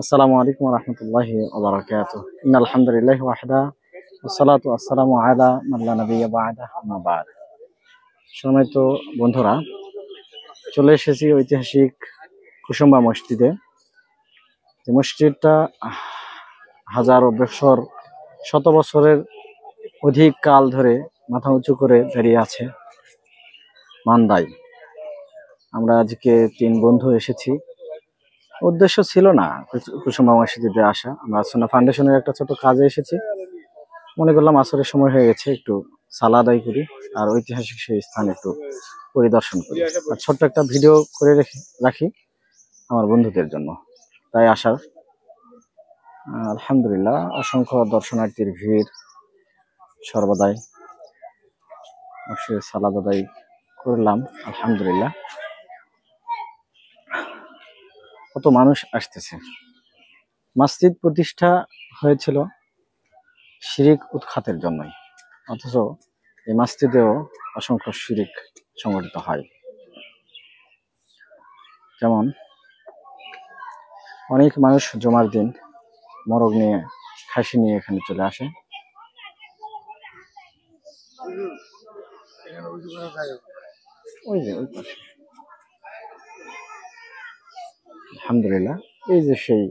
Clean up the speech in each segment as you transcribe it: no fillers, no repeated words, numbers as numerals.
আসসালামু আলাইকুম ওয়া রাহমাতুল্লাহি ওয়া বারাকাতুহু। ইন্নাল হামদুলিল্লাহি ওয়াহদা ওয়াসসালাতু ওয়াসসালামু আলা মান লা নাবিয়্যা বা'দা আম্মা বা'দ। সম্মানিত বন্ধুরা, চলে এসেছি ঐতিহাসিক কুসুম্বা মসজিদে। যে মসজিদটা হাজারো বছর, শত বছরের অধিক কাল ধরে মাথা উঁচু করে দাঁড়িয়ে আছে মান্দায়। আমরা আজকে 3 বন্ধু এসেছি। উদ্দেশ্য ছিল না কুসুম্বা মসজিদে আসা, আমরা সুন্নাহ ফাউন্ডেশনের একটা ছোট কাজে এসেছি। মনে করলাম আসরের সময় হয়ে গেছে, একটু সালাদ আদায় করি আর ঐতিহাসিক সেই স্থান একটু পরিদর্শন করি আর ছোট্ট একটা ভিডিও করে রাখি আমার বন্ধুদের জন্য, তাই আসার। আলহামদুলিল্লাহ, অসংখ্য দর্শনার্থীর ভিড় সর্বদাই। অবশ্যই সালাদ আদায় করলাম, আলহামদুলিল্লাহ। কত মানুষ আসতেছে। মসজিদ প্রতিষ্ঠা হয়েছিল শিরিক উৎখাতের জন্যই, অথচ এই মসজিদেও অসংখ্য শিরিক সংগঠিত হয়। যেমন অনেক মানুষ জুমার দিন মোরগ নিয়ে, খাসি নিয়ে এখানে চলে আসে। ওই যে ওই পাশে, আলহামদুলিল্লাহ। এই যে সেই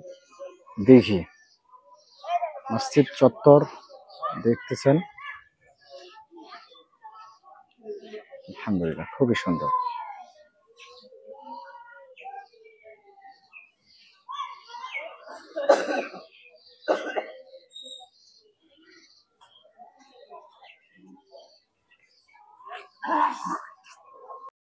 দিঘি, মসজিদ চত্বর দেখতেছেন, আলহামদুলিল্লাহ খুবই সুন্দর।